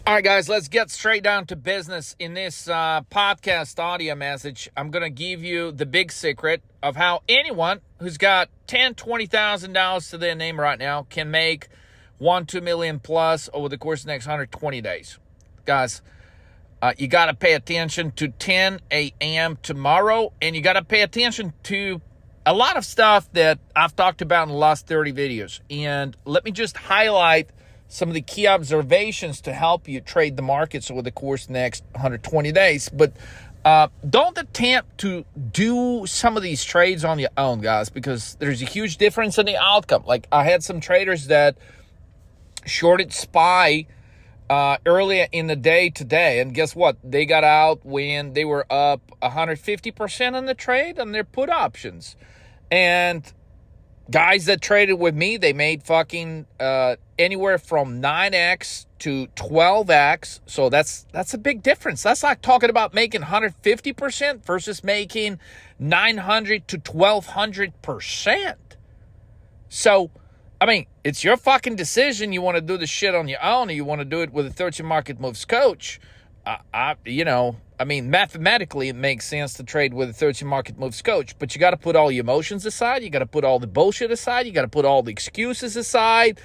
All right, guys, let's get straight down to business. In this podcast audio message, I'm going to give you the big secret of how anyone who's got $10,000, $20,000 to their name right now can make $1-2 million plus over the course of the next 120 days. Guys, you got to pay attention to 10 a.m. tomorrow, and you got to pay attention to a lot of stuff that I've talked about in the last 30 videos. And let me just highlight some of the key observations to help you trade the markets over the course of the next 120 days. But don't attempt to do some of these trades on your own, guys, because there's a huge difference in the outcome. Like, I had some traders that shorted SPY earlier in the day today, and guess what? They got out when they were up 150% on the trade on their put options. And guys that traded with me, they made fucking anywhere from 9x to 12x. So that's a big difference. That's like talking about making 150% versus making 900 to 1200%. So, I mean, it's your fucking decision. You want to do the shit on your own, or you want to do it with a 13 market moves coach. Mathematically, it makes sense to trade with a 13 market moves coach, but you got to put all your emotions aside. You got to put all the bullshit aside. You got to put all the excuses aside.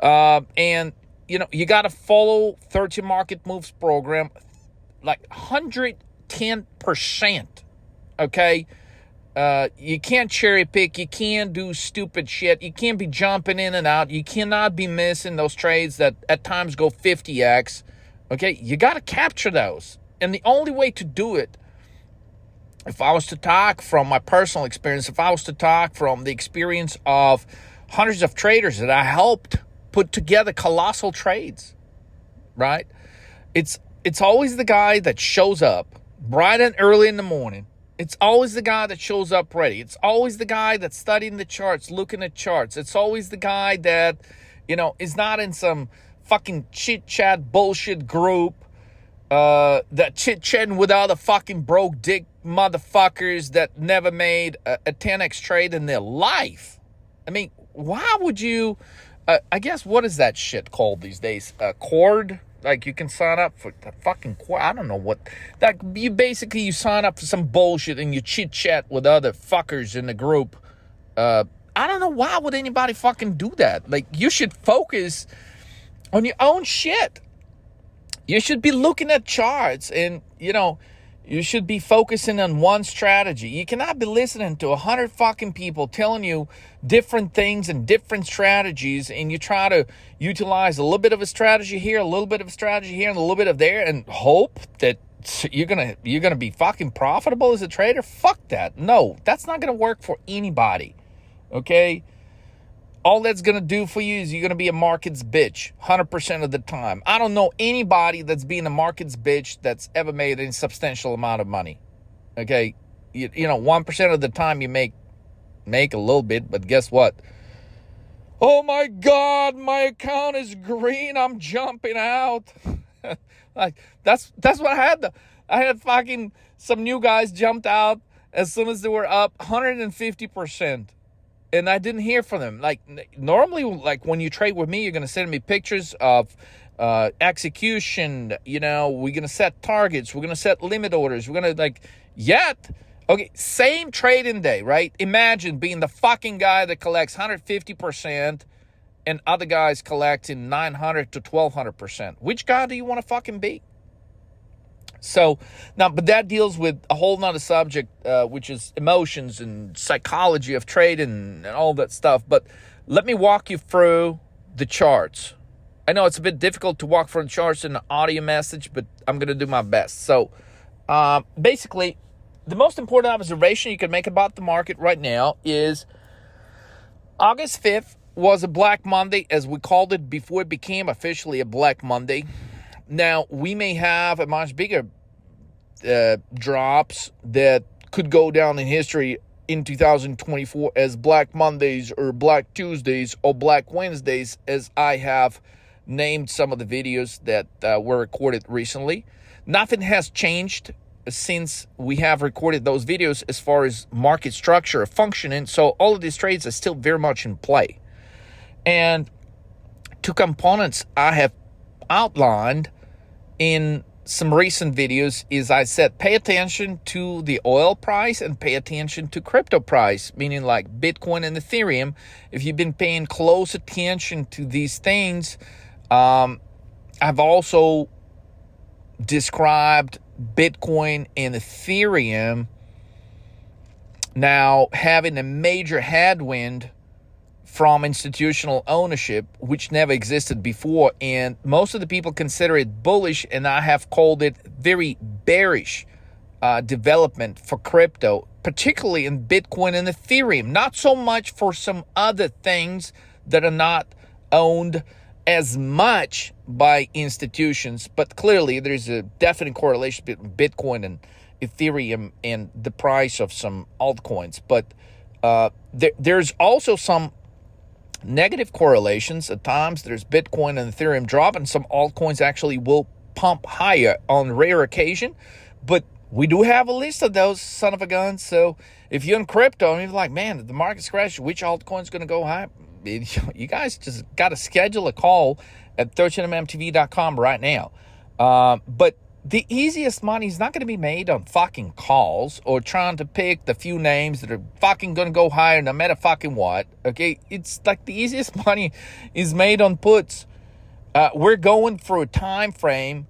And you got to follow 13 market moves program like 110%. Okay. You can't cherry pick. You can't do stupid shit. You can't be jumping in and out. You cannot be missing those trades that at times go 50x. Okay. You got to capture those. And the only way to do it, if I was to talk from my personal experience, if I was to talk from the experience of hundreds of traders that I helped put together colossal trades, right? It's always the guy that shows up bright and early in the morning. It's always the guy that shows up ready. It's always the guy that's studying the charts, looking at charts. It's always the guy that, is not in some fucking chit-chat bullshit group, that chit-chatting with other fucking broke dick motherfuckers that never made a 10x trade in their life. I mean, why would you, I guess, what is that shit called these days? Cord? Like, you can sign up for the fucking cord. I don't know what. That you sign up for some bullshit and you chit-chat with other fuckers in the group. I don't know, why would anybody fucking do that? Like, you should focus on your own shit. You should be looking at charts and, you should be focusing on one strategy. You cannot be listening to 100 fucking people telling you different things and different strategies, and you try to utilize a little bit of a strategy here, a little bit of a strategy here, and a little bit of there, and hope that you're gonna be fucking profitable as a trader. Fuck that. No, that's not gonna work for anybody. Okay? All that's going to do for you is you're going to be a market's bitch 100% of the time. I don't know anybody that's been a market's bitch that's ever made a substantial amount of money. Okay? 1% of the time you make a little bit, but guess what? Oh my God, my account is green. I'm jumping out. Like, that's what I had. I had fucking some new guys jumped out as soon as they were up 150%. And I didn't hear from them. Like, normally, like, when you trade with me, you're going to send me pictures of execution. We're going to set targets. We're going to set limit orders. We're going to, okay, same trading day, right? Imagine being the fucking guy that collects 150% and other guys collecting 900 to 1200%. Which guy do you want to fucking be? So now, but that deals with a whole nother subject, which is emotions and psychology of trading and all that stuff. But let me walk you through the charts. I know it's a bit difficult to walk through the charts in an audio message, but I'm going to do my best. So basically, the most important observation you can make about the market right now is August 5th was a Black Monday, as we called it before it became officially a Black Monday. Now, we may have a much bigger drops that could go down in history in 2024 as Black Mondays or Black Tuesdays or Black Wednesdays, as I have named some of the videos that were recorded recently. Nothing has changed since we have recorded those videos as far as market structure or functioning, so all of these trades are still very much in play. And two components I have outlined in some recent videos is I said, pay attention to the oil price and pay attention to crypto price, meaning like Bitcoin and Ethereum. If you've been paying close attention to these things, I've also described Bitcoin and Ethereum now having a major headwind from institutional ownership, which never existed before. And most of the people consider it bullish, and I have called it very bearish development for crypto, particularly in Bitcoin and Ethereum. Not so much for some other things that are not owned as much by institutions, but clearly there's a definite correlation between Bitcoin and Ethereum and the price of some altcoins. But there's also some negative correlations. At times there's Bitcoin and Ethereum drop, and some altcoins actually will pump higher on rare occasion. But we do have a list of those son of a guns. So if you're in crypto and you're like, man, the market's crashed, which altcoin's going to go high? You guys just got to schedule a call at 13mmtv.com right now. But the easiest money is not going to be made on fucking calls or trying to pick the few names that are fucking going to go higher no matter fucking what. Okay, it's like the easiest money is made on puts. We're going through a time frame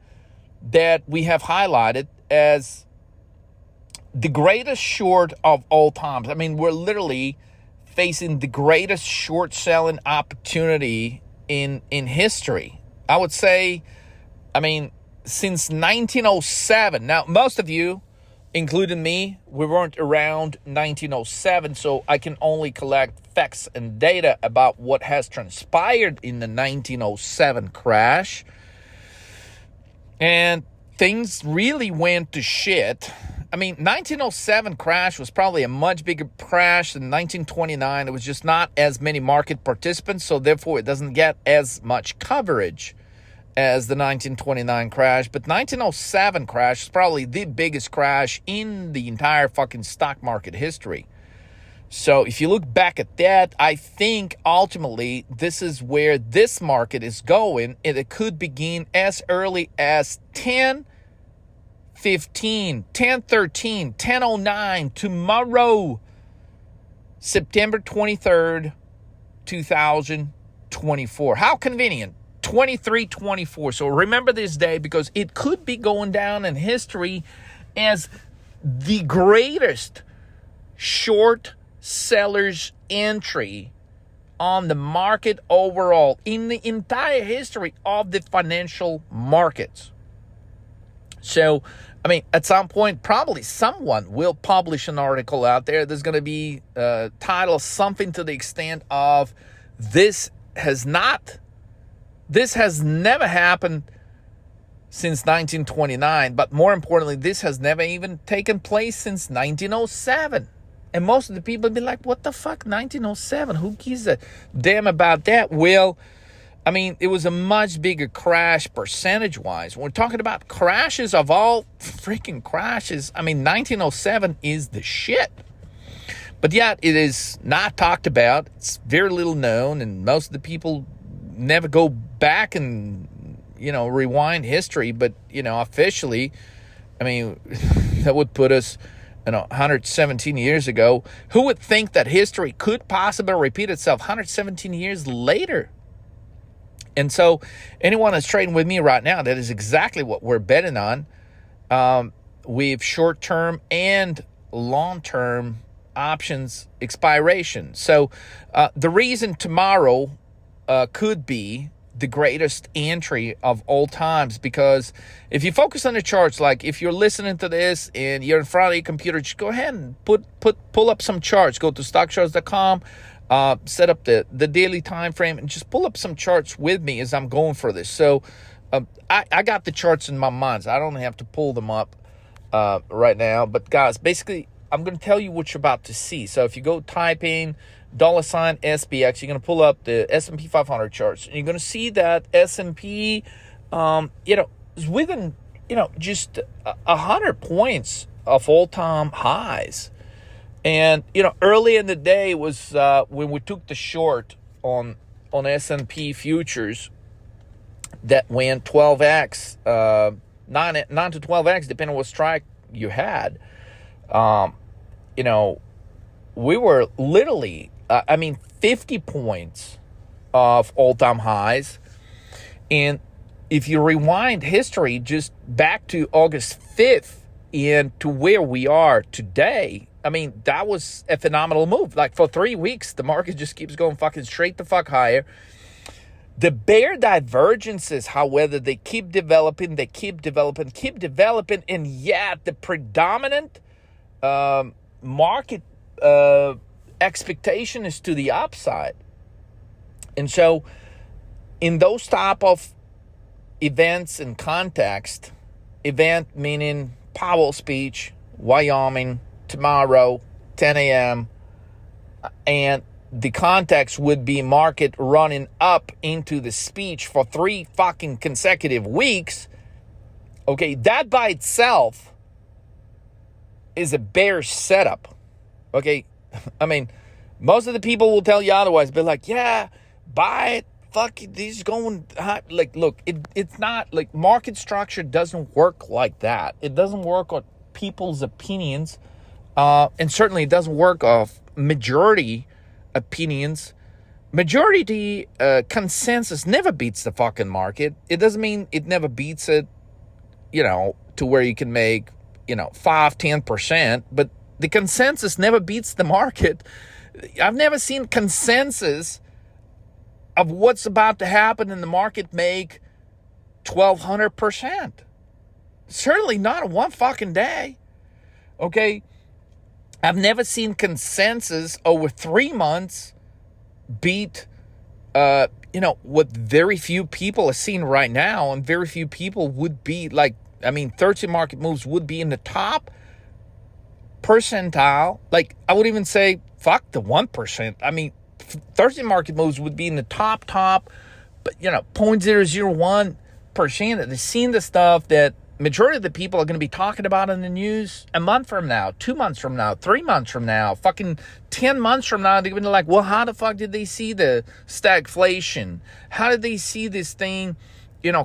that we have highlighted as the greatest short of all times. I mean, we're literally facing the greatest short selling opportunity in history. I would say, I mean, since 1907. Now, most of you, including me, we weren't around 1907, so I can only collect facts and data about what has transpired in the 1907 crash. And things really went to shit. I mean, 1907 crash was probably a much bigger crash than 1929. It was just not as many market participants, so therefore it doesn't get as much coverage as the 1929 crash. But 1907 crash is probably the biggest crash in the entire fucking stock market history. So if you look back at that, I think ultimately this is where this market is going, and it could begin as early as 10:15, 10:13, 10:09 tomorrow, September 23rd, 2024. How convenient. 2324. So remember this day, because it could be going down in history as the greatest short seller's entry on the market overall in the entire history of the financial markets. So, I mean, at some point, probably someone will publish an article out there. There's going to be titled something to the extent of this has never happened since 1929, but more importantly, this has never even taken place since 1907. And most of the people be like, what the fuck, 1907? Who gives a damn about that? Well, I mean, it was a much bigger crash percentage-wise. When we're talking about crashes of all freaking crashes, I mean, 1907 is the shit. But yet, it is not talked about. It's very little known, and most of the people never go back and, rewind history. But, officially, I mean, that would put us 117 years ago. Who would think that history could possibly repeat itself 117 years later? And so anyone that's trading with me right now, that is exactly what we're betting on. We have short-term and long-term options expiration. So the reason tomorrow could be the greatest entry of all times, because if you focus on the charts, like if you're listening to this and you're in front of your computer, just go ahead and pull up some charts. Go to stockcharts.com, set up the daily time frame, and just pull up some charts with me as I'm going for this. So I got the charts in my mind, so I don't have to pull them up right now. But guys, basically, I'm going to tell you what you're about to see. So if you go type in $SPX, you're going to pull up the S&P 500 charts, and you're going to see that S&P, is within, just 100 points of all-time highs. And, early in the day was when we took the short on S&P futures that went 12x 9 to 12x, depending on what strike you had. You know, we were literally, 50 points of all-time highs. And if you rewind history just back to August 5th and to where we are today, I mean, that was a phenomenal move. Like, for 3 weeks, the market just keeps going fucking straight the fuck higher. The bear divergences, however, they keep developing, and yet the predominant market expectation is to the upside. And so in those type of events and context, event meaning Powell speech, Wyoming, tomorrow, 10 a.m., and the context would be market running up into the speech for 3 fucking consecutive weeks. Okay, that by itself is a bear setup. Okay, I mean, most of the people will tell you otherwise, but like, yeah, buy it. Fuck it, this is going high. Like, look, it's not like market structure doesn't work like that. It doesn't work on people's opinions, and certainly it doesn't work off majority opinions. Majority consensus never beats the fucking market. It doesn't mean it never beats it, to where you can make, 5-10%, but the consensus never beats the market. I've never seen consensus of what's about to happen in the market make 1,200%. Certainly not in one fucking day. Okay? I've never seen consensus over 3 months beat, what very few people are seeing right now, and very few people would be 30 market moves would be in the top percentile. Like, I would even say, fuck the 1%. 30 market moves would be in the top, but 0.001%. They've seen the stuff that majority of the people are going to be talking about in the news a month from now, 2 months from now, 3 months from now, fucking 10 months from now. They're going to be like, well, how the fuck did they see the stagflation? How did they see this thing,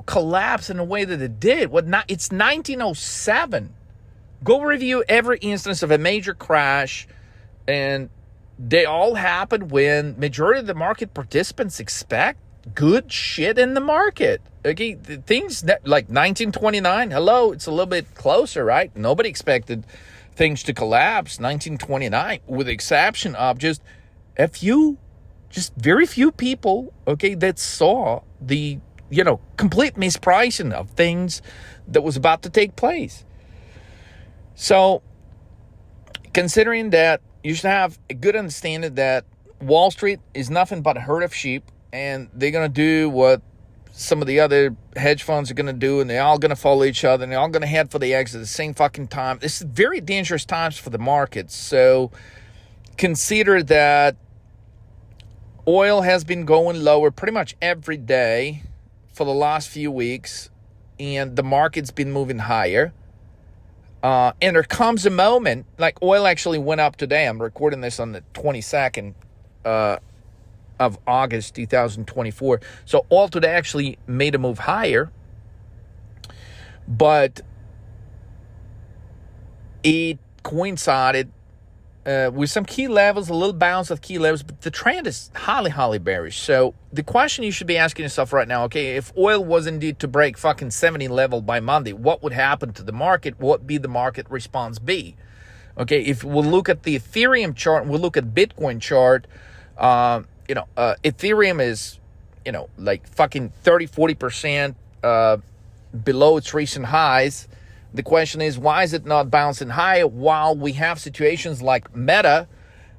collapse in the way that it did? It's 1907. Go review every instance of a major crash, and they all happen when majority of the market participants expect good shit in the market. Okay, things that, like 1929, hello, it's a little bit closer, right? Nobody expected things to collapse 1929, with the exception of just very few people, okay, that saw the, complete mispricing of things that was about to take place. So, considering that, you should have a good understanding that Wall Street is nothing but a herd of sheep, and they're going to do what some of the other hedge funds are going to do, and they're all going to follow each other, and they're all going to head for the exit at the same fucking time. This is very dangerous times for the markets. So consider that oil has been going lower pretty much every day for the last few weeks, and the market's been moving higher. And there comes a moment, like oil actually went up today. I'm recording this on the 22nd of August 2024. So oil today actually made a move higher, but it coincided with some key levels, a little bounce of key levels, but the trend is highly, highly bearish. So the question you should be asking yourself right now, okay, if oil was indeed to break fucking 70 level by Monday, what would happen to the market? What would be the market response be? Okay, if we'll look at the Ethereum chart, we'll look at Bitcoin chart, Ethereum is, like fucking 30-40% below its recent highs. The question is, why is it not bouncing higher while we have situations like Meta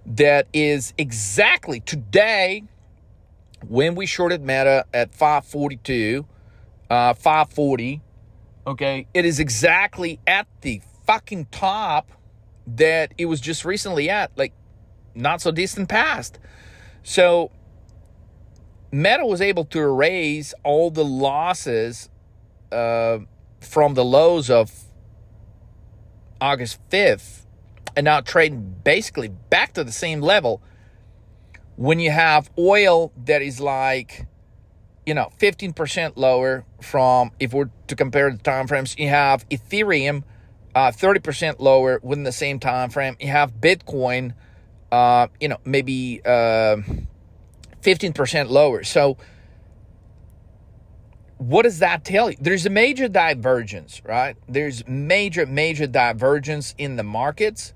that is exactly today, when we shorted Meta at 542, 540, okay, it is exactly at the fucking top that it was just recently at, like not so distant past. So Meta was able to erase all the losses from the lows of August 5th and now trading basically back to the same level when you have oil that is like 15% lower from, if we're to compare the time frames. You have Ethereum 30% lower within the same time frame. You have Bitcoin maybe 15% lower. So what does that tell you? There's a major divergence, right? There's major divergence in the markets.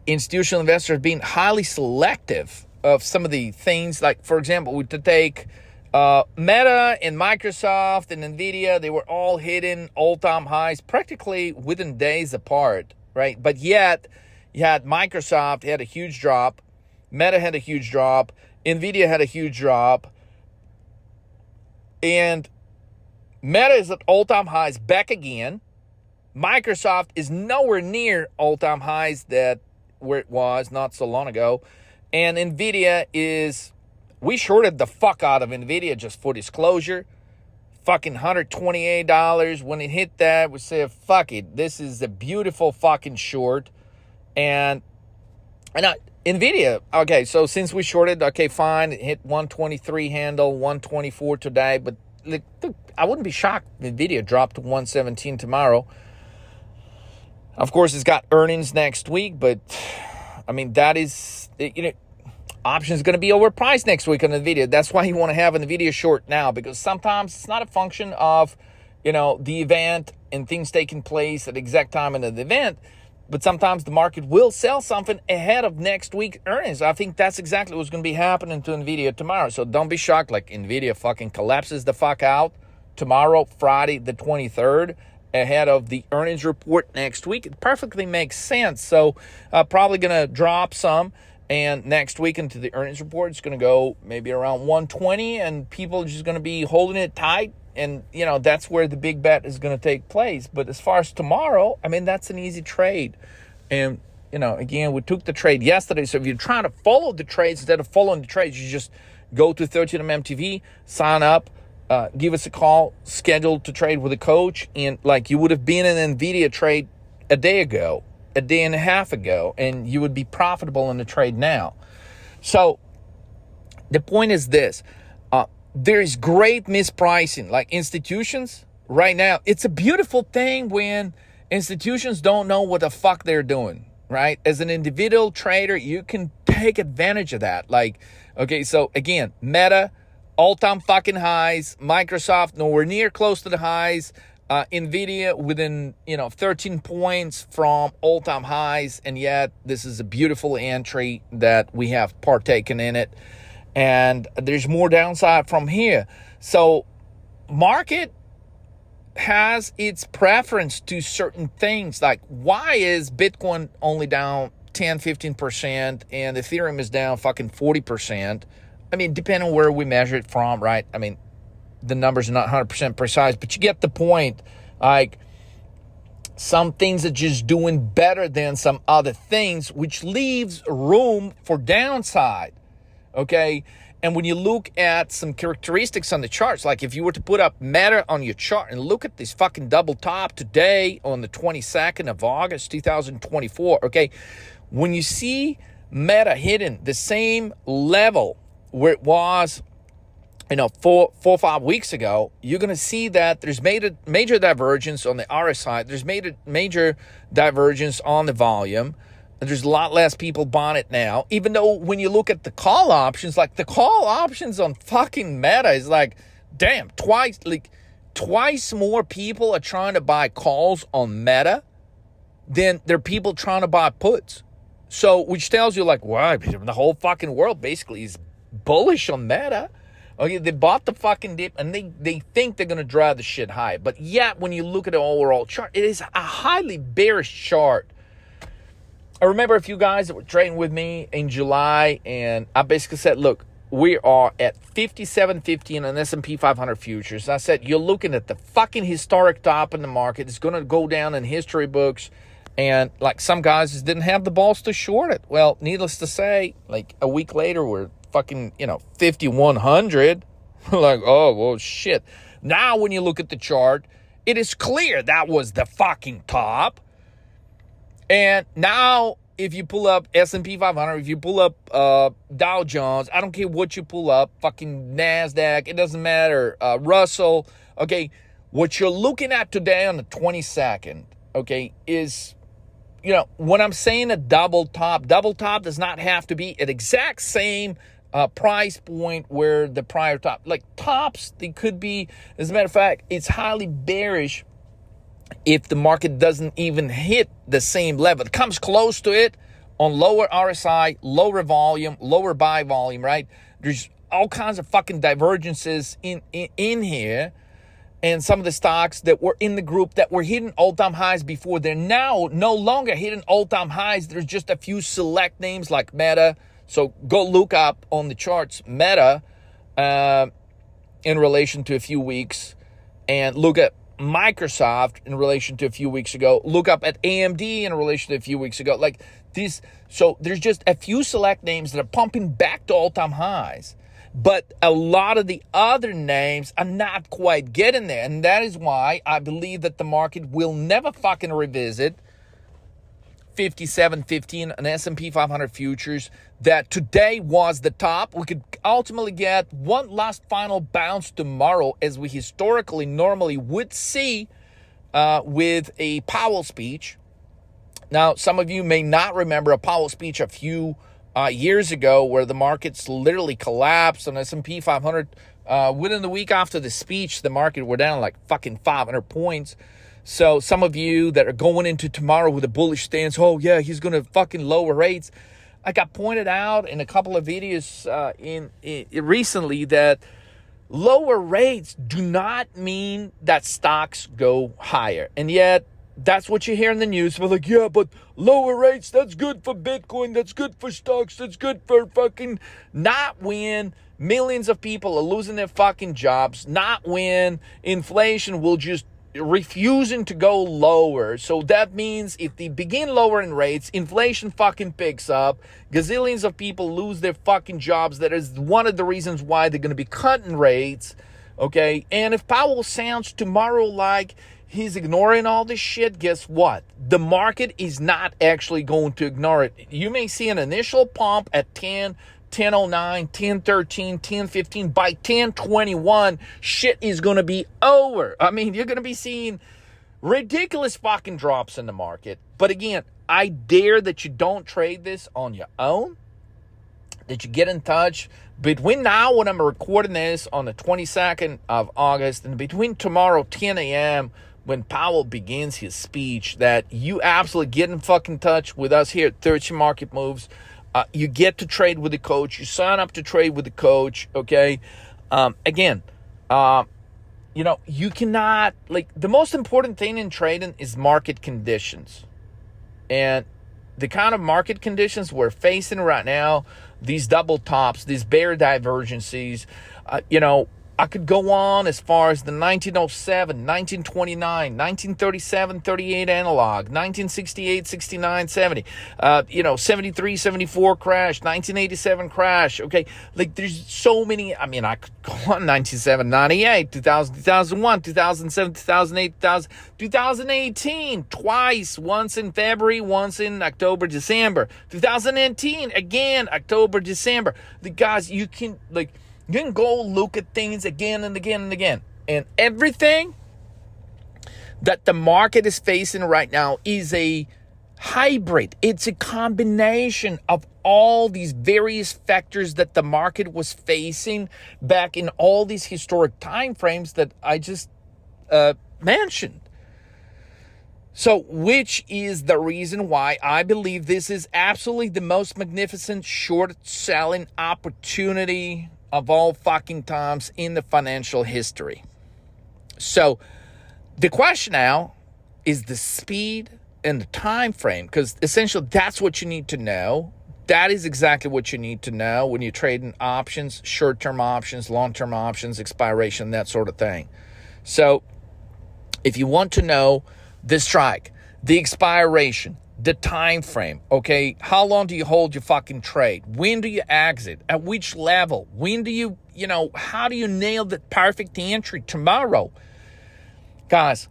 Institutional investors being highly selective of some of the things, like, for example, we could take Meta and Microsoft and Nvidia. They were all hitting all-time highs practically within days apart, right? But yet you had Microsoft had a huge drop, Meta had a huge drop, Nvidia had a huge drop, and Meta is at all-time highs back again. Microsoft is nowhere near all-time highs that where it was not so long ago. And Nvidia is, we shorted the fuck out of Nvidia, just for disclosure. Fucking $128. When it hit that, we said, fuck it. This is a beautiful fucking short. And Nvidia, okay, so since we shorted, okay, fine. It hit 123 handle, 124 today. But look, I wouldn't be shocked if Nvidia dropped to 117 tomorrow. Of course, it's got earnings next week, but I mean, that is, options going to be overpriced next week on NVIDIA. That's why you want to have an NVIDIA short now, because sometimes it's not a function of, the event and things taking place at the exact time of the event, but sometimes the market will sell something ahead of next week's earnings. I think that's exactly what's going to be happening to NVIDIA tomorrow. So don't be shocked, like NVIDIA fucking collapses the fuck out tomorrow, Friday the 23rd. Ahead of the earnings report next week. It perfectly makes sense. So probably going to drop some, and next week into the earnings report, it's going to go maybe around 120, and people are just going to be holding it tight, and that's where the big bet is going to take place. But as far as tomorrow, I mean, that's an easy trade. And again, we took the trade yesterday, so if you're trying to follow the trades instead of following the trades, you just go to 13MMTV, sign up, give us a call, scheduled to trade with a coach, and like you would have been in an NVIDIA trade a day ago, a day and a half ago, and you would be profitable in the trade now. So the point is this, there is great mispricing. Like institutions right now, it's a beautiful thing when institutions don't know what the fuck they're doing, right? As an individual trader, you can take advantage of that. Like, okay, so again, Meta, all-time fucking highs. Microsoft nowhere near close to the highs. Nvidia within 13 points from all-time highs, and yet this is a beautiful entry that we have partaken in it, and there's more downside from here. So market has its preference to certain things. Like, why is Bitcoin only down 10-15% and Ethereum is down fucking 40%? I mean, depending on where we measure it from, right? I mean, the numbers are not 100% precise, but you get the point. Like, some things are just doing better than some other things, which leaves room for downside, okay? And when you look at some characteristics on the charts, like if you were to put up Meta on your chart and look at this fucking double top today on the 22nd of August, 2024, okay? When you see Meta hitting the same level where it was, 4 or 5 weeks ago, you're going to see that there's made a major divergence on the RSI. There's made a major divergence on the volume. And there's a lot less people buying it now. Even though when you look at the call options, like the call options on fucking Meta is like, damn, twice more people are trying to buy calls on Meta than there are people trying to buy puts. So, which tells you like, wow, the whole fucking world basically is bullish on Meta. Okay, they bought the fucking dip and they think they're going to drive the shit high. But yet, when you look at the overall chart, it is a highly bearish chart. I remember a few guys that were trading with me in July, and I basically said, look, we are at 57.50 in an S&P 500 futures. I said, you're looking at the fucking historic top in the market. It's going to go down in history books. And like some guys just didn't have the balls to short it. Well, needless to say, like a week later, we're fucking, 5,100. Like, oh, well, shit. Now, when you look at the chart, it is clear that was the fucking top. And now if you pull up S&P 500, if you pull up Dow Jones, I don't care what you pull up, fucking NASDAQ, it doesn't matter, Russell, okay, what you're looking at today on the 22nd, okay, is, when I'm saying a double top does not have to be at exact same price point where the prior top, like tops, they could be, as a matter of fact, it's highly bearish if the market doesn't even hit the same level. It comes close to it on lower RSI, lower volume, lower buy volume, right? There's all kinds of fucking divergences in here. And some of the stocks that were in the group that were hitting all-time highs before, they're now no longer hitting all-time highs. There's just a few select names like Meta. So go look up on the charts Meta in relation to a few weeks, and look at Microsoft in relation to a few weeks ago. Look up at AMD in relation to a few weeks ago. Like this, so there's just a few select names that are pumping back to all-time highs. But a lot of the other names are not quite getting there. And that is why I believe that the market will never fucking revisit 57.15 on S&P 500 futures, that today was the top. We could ultimately get one last final bounce tomorrow, as we historically normally would see with a Powell speech. Now, some of you may not remember a Powell speech a few years ago where the markets literally collapsed on S&P 500. Within the week after the speech, the market were down like fucking 500 points. So some of you that are going into tomorrow with a bullish stance, oh yeah, he's going to fucking lower rates. I got pointed out in a couple of videos recently that lower rates do not mean that stocks go higher. And yet, that's what you hear in the news. We're like, yeah, but lower rates, that's good for Bitcoin, that's good for stocks, that's good for fucking, not when millions of people are losing their fucking jobs, not when inflation will just refusing to go lower. So that means if they begin lowering rates, inflation fucking picks up, gazillions of people lose their fucking jobs. That is one of the reasons why they're going to be cutting rates, okay? And if Powell sounds tomorrow like he's ignoring all this shit, guess what? The market is not actually going to ignore it. You may see an initial pump at 10:09, 10:13, 10:15. By 10:21, shit is going to be over. I mean, you're going to be seeing ridiculous fucking drops in the market. But again, I dare that you don't trade this on your own, that you get in touch between now when I'm recording this on the 22nd of August and between tomorrow 10 a.m. when Powell begins his speech, that you absolutely get in fucking touch with us here at 13 Market Moves. You get to trade with the coach. You sign up to trade with the coach, okay? Again, you cannot, like, the most important thing in trading is market conditions. And the kind of market conditions we're facing right now, these double tops, these bear divergences, I could go on as far as the 1907, 1929, 1937, 38 analog, 1968, 69, 70, 73, 74 crash, 1987 crash. Okay. Like there's so many. I mean, I could go on 1997, 98, 2000, 2001, 2007, 2008, 2018, twice, once in February, once in October, December, 2018, again, October, December. The guys, you can go look at things again and again and again. And everything that the market is facing right now is a hybrid. It's a combination of all these various factors that the market was facing back in all these historic time frames that I just mentioned. So, which is the reason why I believe this is absolutely the most magnificent short selling opportunity of all fucking times in the financial history. So the question now is the speed and the time frame, because essentially that's what you need to know. That is exactly what you need to know when you're trading options, short-term options, long-term options, expiration, that sort of thing. So if you want to know the strike, the expiration, the time frame, okay? How long do you hold your fucking trade? When do you exit? At which level? When do you, how do you nail the perfect entry tomorrow? Guys,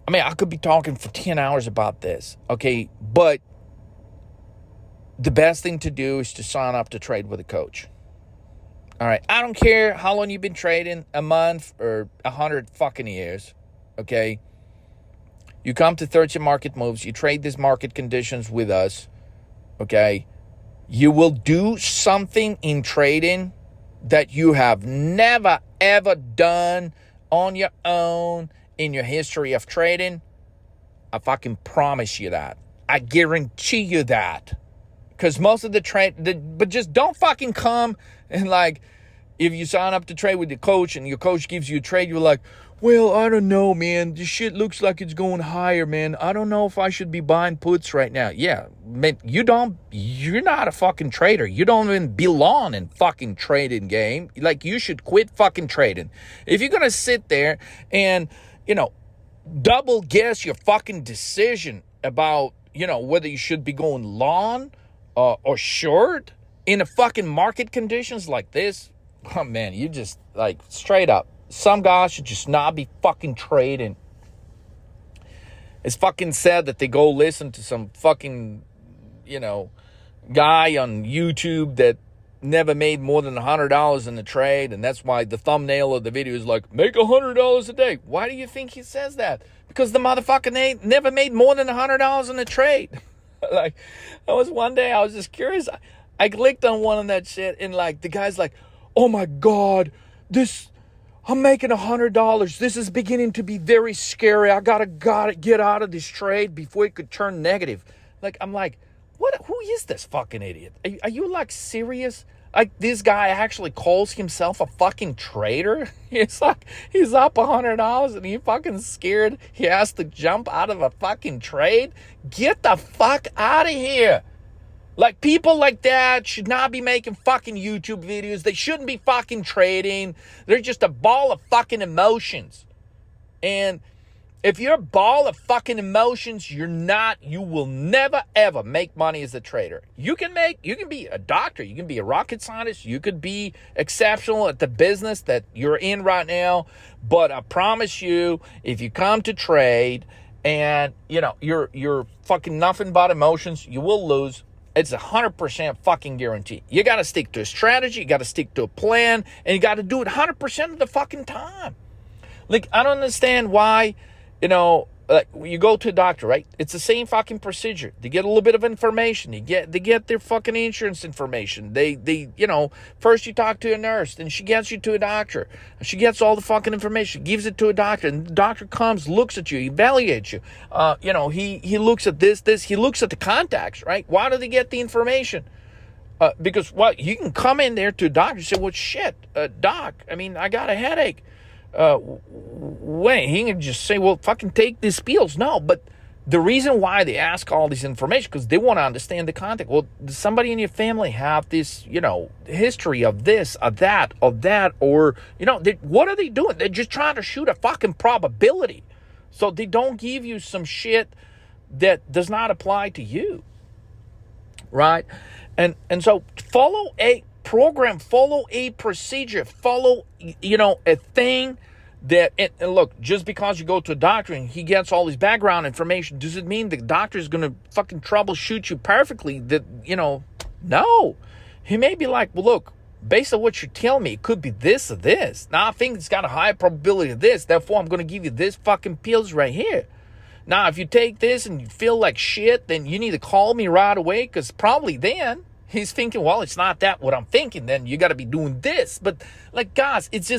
I mean, I could be talking for 10 hours about this, okay? But the best thing to do is to sign up to trade with a coach. All right. I don't care how long you've been trading, a month or 100 fucking years. Okay. You come to 30 Market Moves. You trade these market conditions with us. Okay. You will do something in trading that you have never, ever done on your own in your history of trading. I fucking promise you that. I guarantee you that. Because most of the trade, but just don't fucking come and like, if you sign up to trade with your coach and your coach gives you a trade, you're like, well, I don't know, man. This shit looks like it's going higher, man. I don't know if I should be buying puts right now. Yeah, man, you're not a fucking trader. You don't even belong in fucking trading game. Like, you should quit fucking trading. If you're going to sit there and, double guess your fucking decision about, whether you should be going long or short in a fucking market conditions like this, oh man, you just like straight up. Some guys should just not be fucking trading. It's fucking sad that they go listen to some fucking, guy on YouTube that never made more than $100 in the trade, and that's why the thumbnail of the video is like, make $100 a day. Why do you think he says that? Because the motherfucker never made more than $100 in the trade. Like, I was just curious. I clicked on one of that shit, and like the guy's like, oh my God, I'm making $100. This is beginning to be very scary. I gotta get out of this trade before it could turn negative. Like, I'm like, what? Who is this fucking idiot? Are you like serious? Like, this guy actually calls himself a fucking trader? He's like, he's up $100 and he fucking scared he has to jump out of a fucking trade? Get the fuck out of here. Like, people like that should not be making fucking YouTube videos. They shouldn't be fucking trading. They're just a ball of fucking emotions. And if you're a ball of fucking emotions, you will never, ever make money as a trader. You can be a doctor. You can be a rocket scientist. You could be exceptional at the business that you're in right now. But I promise you, if you come to trade and, you're fucking nothing but emotions, you will lose. It's 100% fucking guarantee. You got to stick to a strategy. You got to stick to a plan. And you got to do it 100% of the fucking time. Like, I don't understand why, you go to a doctor, right? It's the same fucking procedure. They get a little bit of information. They get their fucking insurance information. They first you talk to a nurse, then she gets you to a doctor. She gets all the fucking information, gives it to a doctor, and the doctor comes, looks at you, evaluates you. He looks at this, he looks at the contacts, right? Why do they get the information? Because you can come in there to a doctor and say, well, shit, doc, I got a headache. He can just say, well, fucking take these pills. No, but the reason why they ask all this information, because they want to understand the context. Well, does somebody in your family have this, history of this, of that, or, what are they doing? They're just trying to shoot a fucking probability. So they don't give you some shit that does not apply to you. Right? And so follow a program, follow a procedure, follow, a thing that, and look, just because you go to a doctor and he gets all his background information, does it mean the doctor is going to fucking troubleshoot you perfectly? That, no. He may be like, well, look, based on what you're telling me, it could be this or this. Now, I think it's got a high probability of this. Therefore, I'm going to give you this fucking pills right here. Now, if you take this and you feel like shit, then you need to call me right away, because probably then he's thinking, well, it's not that what I'm thinking. Then you got to be doing this. But, like, guys, it's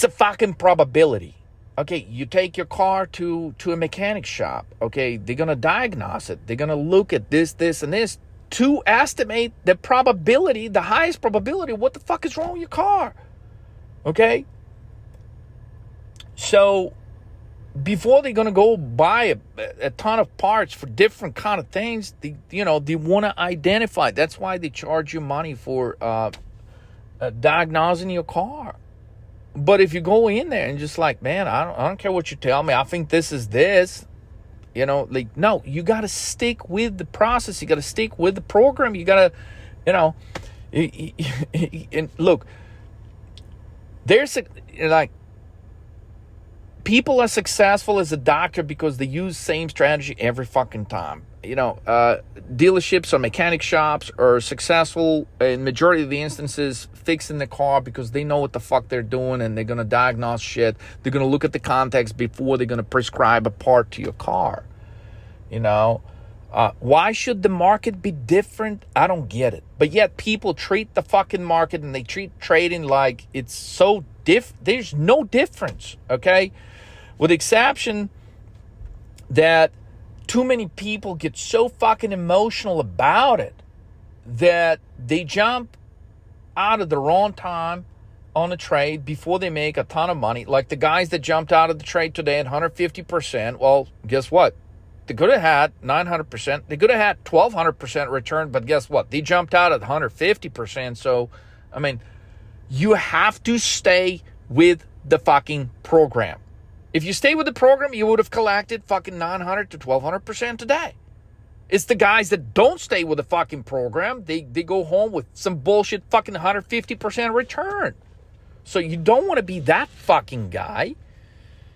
a fucking probability. Okay, you take your car to a mechanic shop. Okay, they're going to diagnose it. They're going to look at this, and this to estimate the probability, the highest probability of what the fuck is wrong with your car. Okay? So before they're going to go buy a ton of parts for different kind of things, they want to identify. That's why they charge you money for diagnosing your car. But if you go in there and just like, man, I don't care what you tell me, I think this is this, no, you got to stick with the process. You got to stick with the program. You got to, and look, there's people are successful as a doctor because they use same strategy every fucking time. dealerships or mechanic shops are successful in majority of the instances fixing the car because they know what the fuck they're doing, and they're going to diagnose shit. They're going to look at the context before they're going to prescribe a part to your car. Why should the market be different? I don't get it. But yet people treat the fucking market and they treat trading like it's so there's no difference, okay? With the exception that too many people get so fucking emotional about it that they jump out of the wrong time on a trade before they make a ton of money. Like the guys that jumped out of the trade today at 150%. Well, guess what? They could have had 900%. They could have had 1,200% return, but guess what? They jumped out at 150%. So, I mean, you have to stay with the fucking program. If you stay with the program, you would have collected fucking 900 to 1,200% today. It's the guys that don't stay with the fucking program. They go home with some bullshit fucking 150% return. So you don't want to be that fucking guy.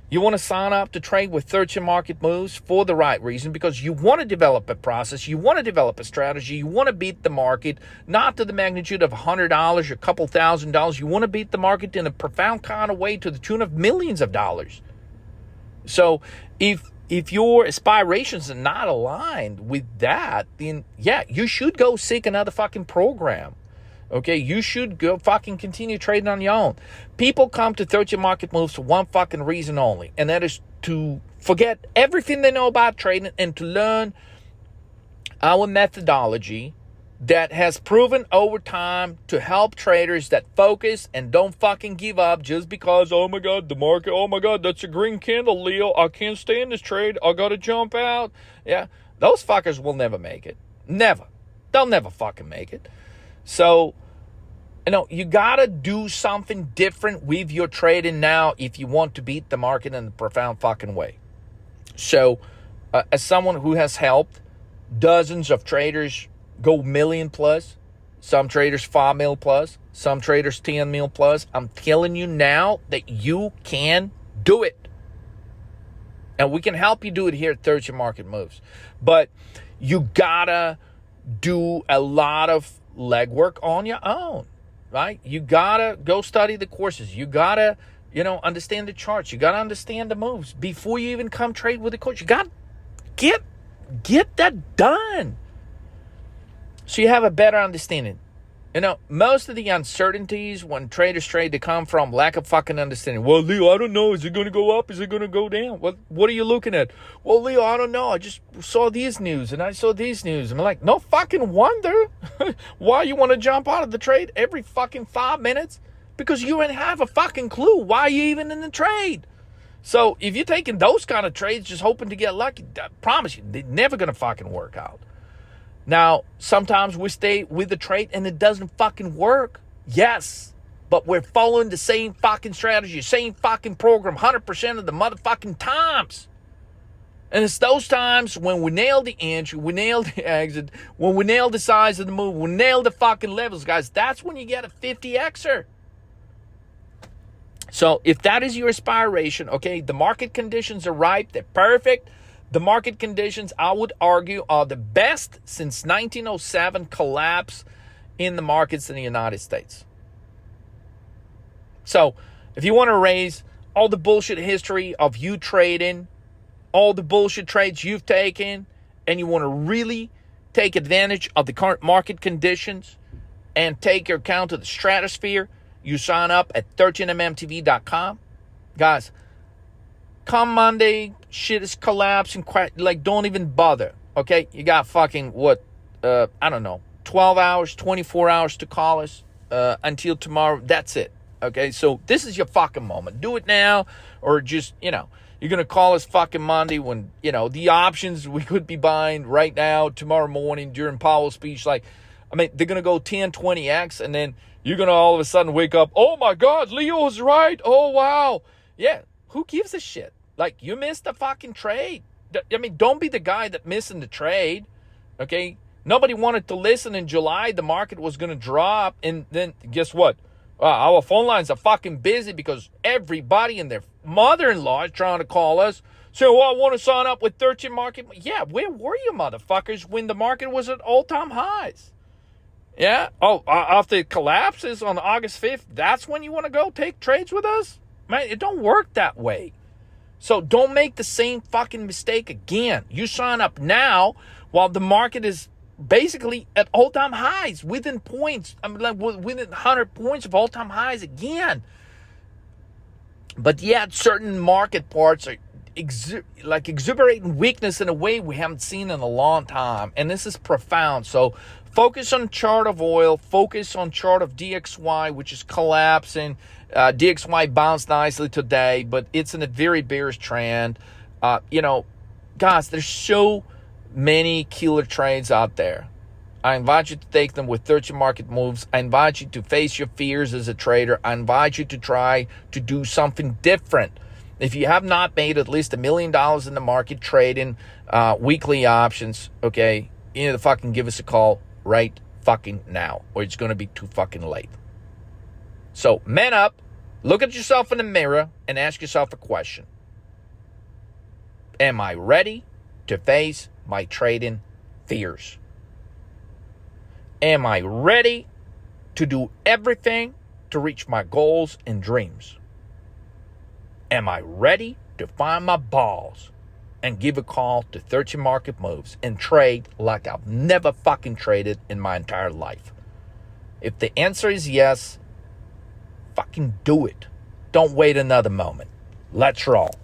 You want to sign up to trade with 13 market moves for the right reason, because you want to develop a process, you want to develop a strategy, you want to beat the market, not to the magnitude of $100 or a couple $1,000s. You want to beat the market in a profound kind of way to the tune of millions of dollars. So if your aspirations are not aligned with that, then yeah, you should go seek another fucking program. Okay, you should go fucking continue trading on your own. People come to 13 market moves for one fucking reason only, and that is to forget everything they know about trading and to learn our methodology that has proven over time to help traders that focus and don't fucking give up just because, oh my God, the market, oh my God, that's a green candle, Leo, I can't stay in this trade, I gotta jump out. Yeah, those fuckers will never make it. Never. They'll never fucking make it. So, you gotta do something different with your trading now if you want to beat the market in a profound fucking way. So, as someone who has helped dozens of traders go million plus, some traders 5 mil plus, some traders 10 mil plus, I'm telling you now that you can do it. And we can help you do it here at 13 Market Moves. But you gotta do a lot of legwork on your own, right? You gotta go study the courses. You gotta, understand the charts. You gotta understand the moves before you even come trade with a coach. You gotta get that done so you have a better understanding. Most of the uncertainties when traders trade, they come from lack of fucking understanding. Well, Leo, I don't know. Is it going to go up? Is it going to go down? What are you looking at? Well, Leo, I don't know. I just saw these news and I saw these news. I'm like, no fucking wonder why you want to jump out of the trade every fucking 5 minutes, because you don't have a fucking clue why you even in the trade. So if you're taking those kind of trades just hoping to get lucky, I promise you, they're never going to fucking work out. Now, sometimes we stay with the trade and it doesn't fucking work. Yes, but we're following the same fucking strategy, same fucking program 100% of the motherfucking times. And it's those times when we nail the entry, we nail the exit, when we nail the size of the move, we nail the fucking levels, guys. That's when you get a 50xer. So if that is your aspiration, okay, the market conditions are ripe, they're perfect. The market conditions, I would argue, are the best since 1907 collapse in the markets in the United States. So if you want to erase all the bullshit history of you trading, all the bullshit trades you've taken, and you want to really take advantage of the current market conditions and take your account to the stratosphere, you sign up at 13mmtv.com. Guys, come Monday, shit is collapsing. Don't even bother, okay? You got fucking, 12 hours, 24 hours to call us until tomorrow. That's it, okay? So this is your fucking moment. Do it now, or just, you're going to call us fucking Monday when, the options we could be buying right now, tomorrow morning during Powell's speech. They're going to go 10, 20x, and then you're going to all of a sudden wake up, oh my God, Leo's right. Oh, wow. Yeah, who gives a shit? You missed the fucking trade. Don't be the guy that missing the trade, okay? Nobody wanted to listen in July. The market was going to drop, and then guess what? Our phone lines are fucking busy because everybody and their mother-in-law is trying to call us. So, I want to sign up with 13 market. Yeah, where were you motherfuckers when the market was at all-time highs? Yeah? After it collapses on August 5th, that's when you want to go take trades with us? Man, it don't work that way. So don't make the same fucking mistake again. You sign up now while the market is basically at all-time highs, within points. I mean, like within 100 points of all-time highs again. But yet certain market parts are exuberating weakness in a way we haven't seen in a long time. And this is profound. So focus on chart of oil. Focus on chart of DXY, which is collapsing. DXY bounced nicely today, but it's in a very bearish trend. Guys, there's so many killer trades out there. I invite you to take them with 30 market moves. I invite you to face your fears as a trader. I invite you to try to do something different. If you have not made at least $1 million in the market trading weekly options, okay, you need to fucking give us a call right fucking now, or it's going to be too fucking late. So, man up, look at yourself in the mirror, and ask yourself a question. Am I ready to face my trading fears? Am I ready to do everything to reach my goals and dreams? Am I ready to find my balls and give a call to 30 market moves and trade like I've never fucking traded in my entire life? If the answer is yes, fucking do it. Don't wait another moment. Let's roll.